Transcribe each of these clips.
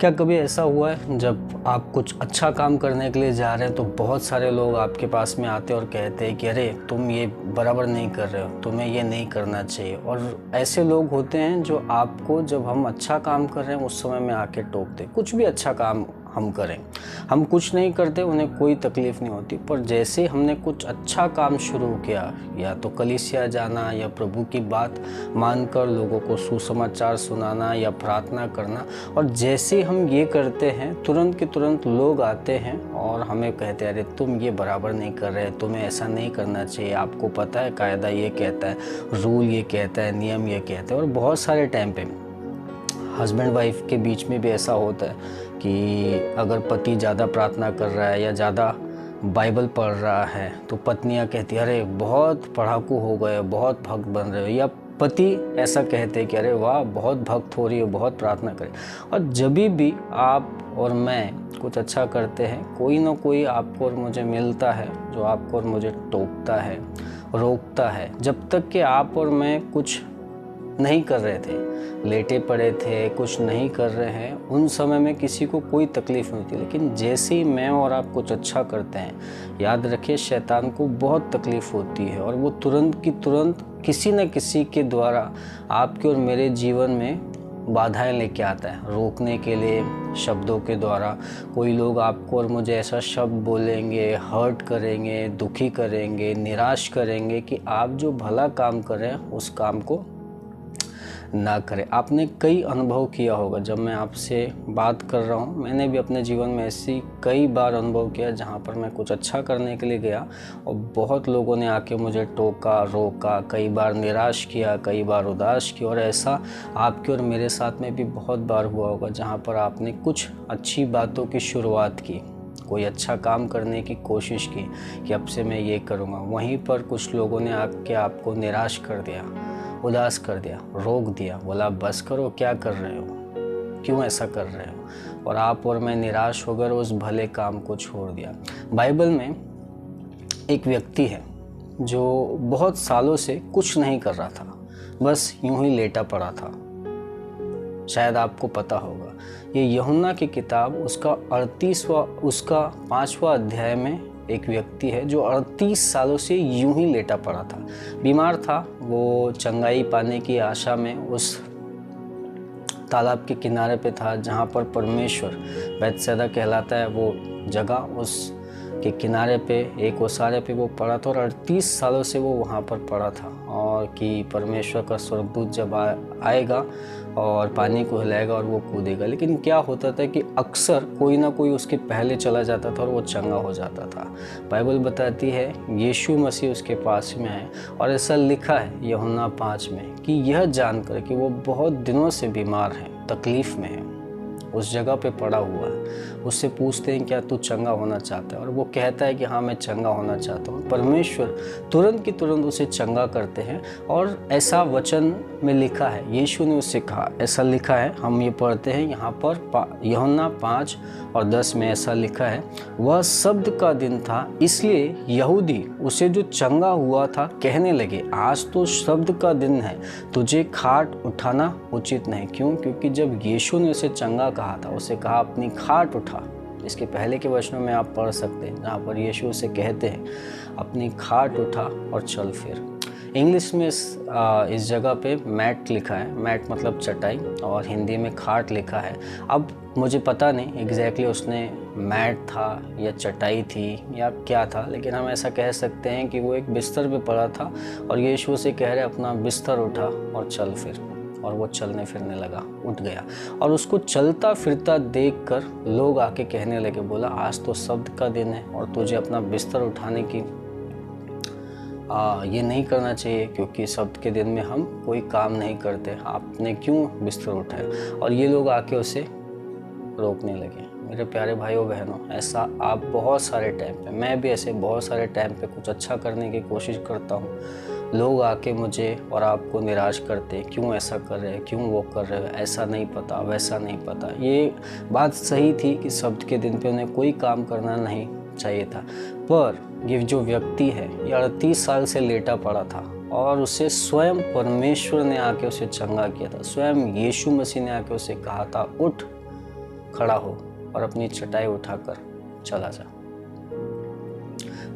क्या कभी ऐसा हुआ है जब आप कुछ अच्छा काम करने के लिए जा रहे हैं तो बहुत सारे लोग आपके पास में आते हैं और कहते हैं कि अरे तुम ये बराबर नहीं कर रहे हो, तुम्हें ये नहीं करना चाहिए। और ऐसे लोग होते हैं जो आपको जब हम अच्छा काम कर रहे हैं उस समय में आके टोकते। कुछ भी अच्छा काम हम करें, हम कुछ नहीं करते, उन्हें कोई तकलीफ़ नहीं होती, पर जैसे हमने कुछ अच्छा काम शुरू किया, या तो कलीसिया जाना या प्रभु की बात मानकर लोगों को सुसमाचार सुनाना या प्रार्थना करना, और जैसे हम ये करते हैं तुरंत के तुरंत लोग आते हैं और हमें कहते हैं अरे तुम ये बराबर नहीं कर रहे, तुम्हें ऐसा नहीं करना चाहिए, आपको पता है कायदा ये कहता है, रूल ये कहता है, नियम ये कहता है। और बहुत सारे टाइम पे हस्बैंड वाइफ के बीच में भी ऐसा होता है कि अगर पति ज़्यादा प्रार्थना कर रहा है या ज़्यादा बाइबल पढ़ रहा है तो पत्नियां कहती है अरे बहुत पढ़ाकू हो गए, बहुत भक्त बन रहे हो, या पति ऐसा कहते हैं कि अरे वाह बहुत भक्त हो रही हो, बहुत प्रार्थना करें। और जब भी आप और मैं कुछ अच्छा करते हैं, कोई ना कोई आपको और मुझे मिलता है जो आपको और मुझे टोकता है, रोकता है। जब तक कि आप और मैं कुछ नहीं कर रहे थे, लेटे पड़े थे, कुछ नहीं कर रहे हैं, उन समय में किसी को कोई तकलीफ़ नहीं थी। लेकिन जैसे ही मैं और आप कुछ अच्छा करते हैं, याद रखिए शैतान को बहुत तकलीफ़ होती है और वो तुरंत की तुरंत किसी न किसी के द्वारा आपके और मेरे जीवन में बाधाएं लेके आता है, रोकने के लिए शब्दों के द्वारा। कोई लोग आपको और मुझे ऐसा शब्द बोलेंगे, हर्ट करेंगे, दुखी करेंगे, निराश करेंगे कि आप जो भला काम कर रहे हैं उस काम को ना करें। आपने कई अनुभव किया होगा, जब मैं आपसे बात कर रहा हूँ मैंने भी अपने जीवन में ऐसी कई बार अनुभव किया जहाँ पर मैं कुछ अच्छा करने के लिए गया और बहुत लोगों ने आके मुझे टोका, रोका, कई बार निराश किया, कई बार उदास किया। और ऐसा आपके और मेरे साथ में भी बहुत बार हुआ होगा जहाँ पर आपने कुछ अच्छी बातों की शुरुआत की, कोई अच्छा काम करने की कोशिश की कि अब से मैं ये करूँगा, वहीं पर कुछ लोगों ने आके आपको निराश कर दिया, उदास कर दिया, रोक दिया, बोला बस करो, क्या कर रहे हो, क्यों ऐसा कर रहे हो, और आप और मैं निराश होकर उस भले काम को छोड़ दिया। बाइबल में एक व्यक्ति है जो बहुत सालों से कुछ नहीं कर रहा था, बस यूं ही लेटा पड़ा था। शायद आपको पता होगा, ये यूहन्ना की किताब उसका 5वां अध्याय में एक व्यक्ति है जो 38 सालों से यूं ही लेटा पड़ा था, बीमार था। वो चंगाई पाने की आशा में उस तालाब के किनारे पे था जहाँ पर परमेश्वर, बैतसैदा कहलाता है वो जगह, उस के किनारे पे एक ओसारे पे वो पड़ा था और 38 सालों से वो वहाँ पर पड़ा था। और कि परमेश्वर का स्वर्गदूत जब आएगा और पानी को हिलाएगा और वो कूदेगा। लेकिन क्या होता था कि अक्सर कोई ना कोई उसके पहले चला जाता था और वो चंगा हो जाता था। बाइबल बताती है यीशु मसीह उसके पास में है और ऐसा लिखा है यूहन्ना 5 में कि यह जानकर कि वो बहुत दिनों से बीमार है, तकलीफ़ में है, उस जगह पे पड़ा हुआ है, उससे पूछते हैं क्या तू चंगा होना चाहता है, और वो कहता है कि हाँ मैं चंगा होना चाहता हूँ। परमेश्वर तुरंत की तुरंत उसे चंगा करते हैं। और ऐसा वचन में लिखा है, यीशु ने उससे कहा, ऐसा लिखा है, हम ये पढ़ते हैं यहाँ पर यूहन्ना 5:10 में ऐसा लिखा है, वह शब्द का दिन था इसलिए यहूदी उसे जो चंगा हुआ था कहने लगे आज तो शब्द का दिन है, तुझे खाट उठाना उचित नहीं। क्यों? क्योंकि जब यीशु ने उसे चंगा कहा था, उसे कहा अपनी खाट उठा। इसके पहले के वचनों में आप पढ़ सकते हैं जहाँ पर यीशु उसे कहते हैं अपनी खाट उठा और चल फिर। इंग्लिश में इस जगह पे मैट लिखा है, मैट मतलब चटाई, और हिंदी में खाट लिखा है। अब मुझे पता नहीं एग्जैक्टली उसने मैट था या चटाई थी या क्या था, लेकिन हम ऐसा कह सकते हैं कि वो एक बिस्तर पे पड़ा था और यीशु से कह रहे अपना बिस्तर उठा और चल फिर। और वो चलने फिरने लगा, उठ गया। और उसको चलता फिरता देखकर लोग आके कहने लगे, बोला आज तो शब्द का दिन है और तुझे अपना बिस्तर उठाने की ये नहीं करना चाहिए, क्योंकि शब्द के दिन में हम कोई काम नहीं करते, आपने क्यों बिस्तर उठाया। और ये लोग आके उसे रोकने लगे। मेरे प्यारे भाइयों बहनों, ऐसा आप बहुत सारे टाइम पे, मैं भी ऐसे बहुत सारे टाइम पे कुछ अच्छा करने की कोशिश करता हूँ, लोग आके मुझे और आपको निराश करते, क्यों ऐसा कर रहे हैं, क्यों वो कर रहे हो, ऐसा नहीं पता, वैसा नहीं पता। ये बात सही थी कि शब्द के दिन पे उन्हें कोई काम करना नहीं चाहिए था, पर ये जो व्यक्ति है ये 38 साल से लेटा पड़ा था और उसे स्वयं परमेश्वर ने आके उसे चंगा किया था, स्वयं यीशु मसीह ने आके उसे कहा था उठ खड़ा हो और अपनी चटाई उठाकर चला जा।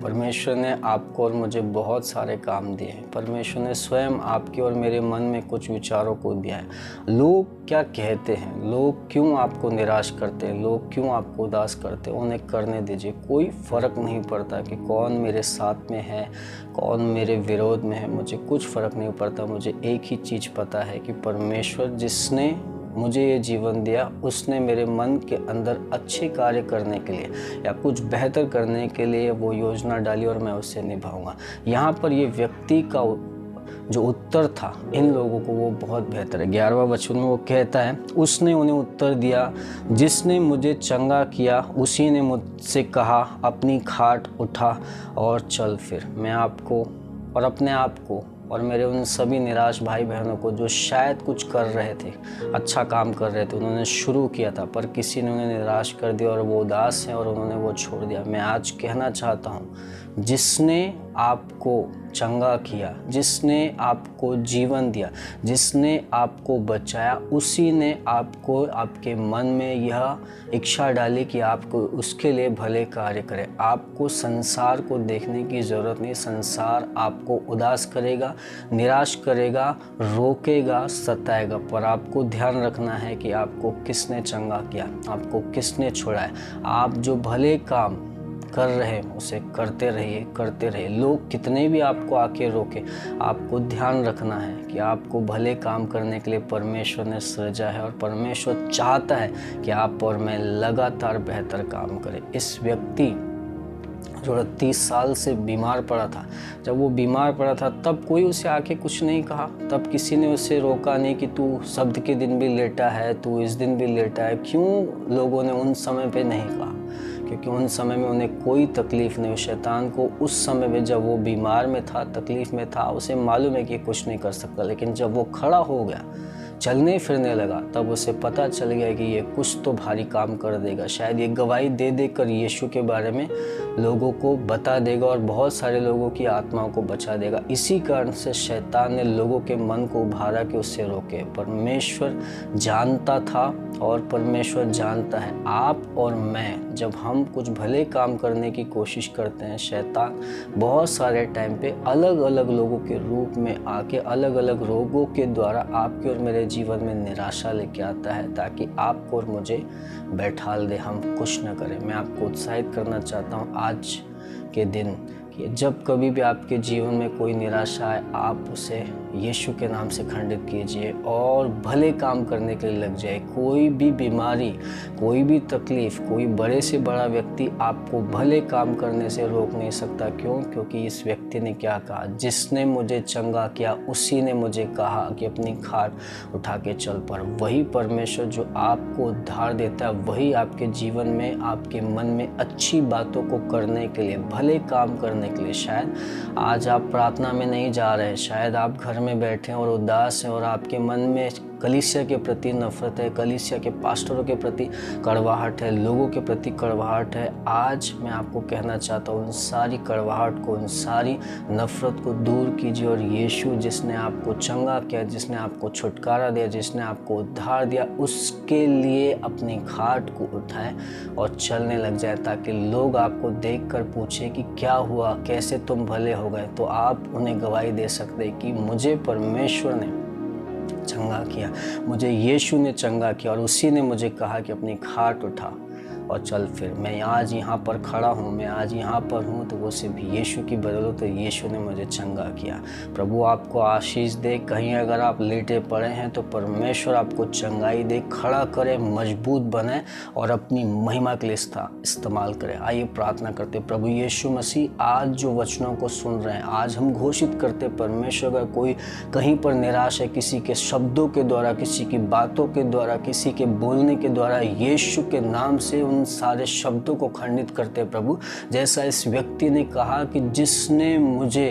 परमेश्वर ने आपको और मुझे बहुत सारे काम दिए हैं। परमेश्वर ने स्वयं आपके और मेरे मन में कुछ विचारों को दिया है। लोग क्या कहते हैं, लोग क्यों आपको निराश करते हैं, लोग क्यों आपको उदास करते हैं, उन्हें करने दीजिए। कोई फ़र्क नहीं पड़ता कि कौन मेरे साथ में है, कौन मेरे विरोध में है, मुझे कुछ फ़र्क नहीं पड़ता। मुझे एक ही चीज़ पता है कि परमेश्वर जिसने मुझे ये जीवन दिया, उसने मेरे मन के अंदर अच्छे कार्य करने के लिए या कुछ बेहतर करने के लिए वो योजना डाली और मैं उसे निभाऊंगा। यहाँ पर ये व्यक्ति का जो उत्तर था इन लोगों को वो बहुत बेहतर है। 11वां वचन में वो कहता है, उसने उन्हें उत्तर दिया, जिसने मुझे चंगा किया उसी ने मुझसे कहा, अपनी खाट उठा और चल फिर। मैं आपको और अपने आप को और मेरे उन सभी निराश भाई बहनों को जो शायद कुछ कर रहे थे, अच्छा काम कर रहे थे, उन्होंने शुरू किया था पर किसी ने उन्हें निराश कर दिया और वो उदास हैं और उन्होंने वो छोड़ दिया। मैं आज कहना चाहता हूँ, जिसने आपको चंगा किया, जिसने आपको जीवन दिया, जिसने आपको बचाया, उसी ने आपको आपके मन में यह इच्छा डाली कि आपको उसके लिए भले कार्य करें। आपको संसार को देखने की ज़रूरत नहीं। संसार आपको उदास करेगा, निराश करेगा, रोकेगा, सताएगा, पर आपको ध्यान रखना है कि आपको किसने चंगा किया, आपको किसने छुड़ाया। आप जो भले काम कर रहे हैं उसे करते रहिए, करते रहिए। लोग कितने भी आपको आके रोके, आपको ध्यान रखना है कि आपको भले काम करने के लिए परमेश्वर ने सृजा है और परमेश्वर चाहता है कि आप और मैं लगातार बेहतर काम करें। इस व्यक्ति जो 30 साल से बीमार पड़ा था, जब वो बीमार पड़ा था तब कोई उसे आके कुछ नहीं कहा, तब किसी ने उसे रोका नहीं कि तू शब्द के दिन भी लेटा है, तू इस दिन भी लेटा है। क्यों लोगों ने उन समय पे नहीं कहा? क्योंकि उन समय में उन्हें कोई तकलीफ़ नहीं। शैतान को उस समय में जब वो बीमार में था, तकलीफ़ में था, उसे मालूम है कि कुछ नहीं कर सकता। लेकिन जब वो खड़ा हो गया, चलने फिरने लगा, तब उसे पता चल गया कि ये कुछ तो भारी काम कर देगा। शायद ये गवाही दे देकर यीशु के बारे में लोगों को बता देगा और बहुत सारे लोगों की आत्माओं को बचा देगा। इसी कारण से शैतान ने लोगों के मन को उभारा कि उससे रोके। परमेश्वर जानता था और परमेश्वर जानता है, आप और मैं जब हम कुछ भले काम करने की कोशिश करते हैं, शैतान बहुत सारे टाइम पे अलग अलग लोगों के रूप में आके अलग अलग रोगों के द्वारा आपके और मेरे जीवन में निराशा लेके आता है, ताकि आपको और मुझे बैठाल दे, हम कुछ न करें। मैं आपको उत्साहित करना चाहता हूँ आज के दिन कि जब कभी भी आपके जीवन में कोई निराशा आए, आप उसे यीशु के नाम से खंडित कीजिए और भले काम करने के लिए लग जाए। कोई भी बीमारी, कोई भी तकलीफ़, कोई बड़े से बड़ा व्यक्ति आपको भले काम करने से रोक नहीं सकता। क्यों? क्योंकि इस व्यक्ति ने क्या कहा, जिसने मुझे चंगा किया उसी ने मुझे कहा कि अपनी खाट उठा के चल पड़। वही परमेश्वर जो आपको उद्धार देता है, वही आपके जीवन में, आपके मन में अच्छी बातों को करने के लिए, भले काम करने के लिए। शायद आज आप प्रार्थना में नहीं जा रहे हैं, शायद आप घर में बैठे हैं और उदास हैं और आपके मन में कलीसिया के प्रति नफरत है, कलीसिया के पास्टरों के प्रति कड़वाहट है, लोगों के प्रति कड़वाहट है। आज मैं आपको कहना चाहता हूँ, उन सारी कड़वाहट को, उन सारी नफरत को दूर कीजिए और यीशु जिसने आपको चंगा किया, जिसने आपको छुटकारा दिया, जिसने आपको उद्धार दिया, उसके लिए अपनी खाट को उठाएं और चलने लग जाए, ताकि लोग आपको देखकर पूछें कि क्या हुआ, कैसे तुम भले हो गए। तो आप उन्हें गवाही दे सकते कि मुझे परमेश्वर ने चंगा किया, मुझे यीशु ने चंगा किया और उसी ने मुझे कहा कि अपनी खाट उठा और चल फिर। मैं आज यहाँ पर खड़ा हूँ, मैं आज यहाँ पर हूँ तो वो सिर्फ यीशु की बदौलत है। यीशु ने मुझे चंगा किया। प्रभु आपको आशीष दे। कहीं अगर आप लेटे पड़े हैं तो परमेश्वर आपको चंगाई दे, खड़ा करे, मजबूत बने और अपनी महिमा के लिए इस्तेमाल करें। आइए प्रार्थना करते। प्रभु यीशु मसीह, आज जो वचनों को सुन रहे हैं, आज हम घोषित करते परमेश्वर, अगर कोई कहीं पर निराश है, किसी के शब्दों के द्वारा, किसी की बातों के द्वारा, किसी के बोलने के द्वारा, यीशु के नाम से उन सारे शब्दों को खंडित करते प्रभु। जैसा इस व्यक्ति ने कहा कि जिसने मुझे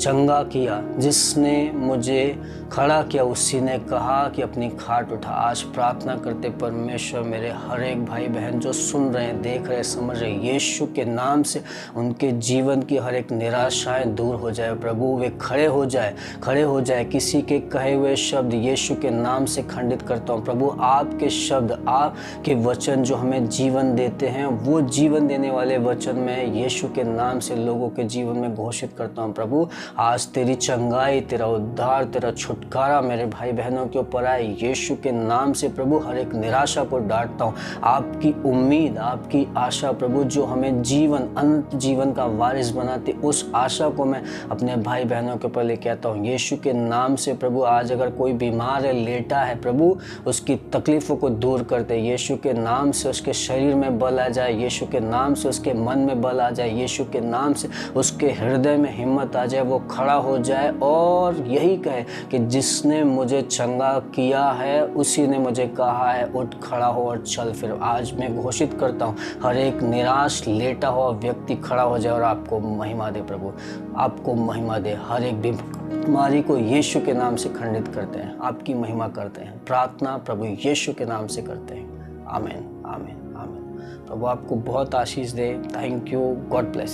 चंगा किया, जिसने मुझे खड़ा किया, उसी ने कहा कि अपनी खाट उठा। आज प्रार्थना करते परमेश्वर मेरे हर एक भाई बहन जो सुन रहे हैं, देख रहे हैं, समझ रहे हैं, यीशु के नाम से उनके जीवन की हर एक निराशाएं दूर हो जाए प्रभु। वे खड़े हो जाए। किसी के कहे हुए शब्द यीशु के नाम से खंडित करता हूँ प्रभु। आपके शब्द, आपके वचन जो हमें जीवन देते हैं, वो जीवन देने वाले वचन में यीशु के नाम से लोगों के जीवन में घोषित करता हूँ प्रभु। आज तेरी चंगाई, तेरा उद्धार, तेरा छुटकारा मेरे भाई बहनों के ऊपर आए यीशु के नाम से प्रभु। हर एक निराशा को डांटता हूँ। आपकी उम्मीद, आपकी आशा प्रभु जो हमें जीवन, अनंत जीवन का वारिस बनाती, उस आशा को मैं अपने भाई बहनों के ऊपर लेके आता हूँ यीशु के नाम से प्रभु। आज अगर कोई बीमार है, लेटा है प्रभु, उसकी तकलीफ़ों को दूर करते यीशु के नाम से। उसके शरीर में बल आ जाए यीशु के नाम से, उसके मन में बल आ जाए यीशु के नाम से, उसके हृदय में हिम्मत आ जाए, वो खड़ा हो जाए और यही कहे कि जिसने मुझे चंगा किया है उसी ने मुझे कहा है उठ खड़ा हो और चल फिर। आज मैं घोषित करता हूँ हर एक निराश लेटा हुआ व्यक्ति खड़ा हो जाए और आपको महिमा दे प्रभु, आपको महिमा दे। हर एक बीमारी को यीशु के नाम से खंडित करते हैं, आपकी महिमा करते हैं। प्रार्थना प्रभु यीशु के नाम से करते हैं। आमीन, आमीन, आमीन। प्रभु आपको बहुत आशीष दे। Thank you. God bless.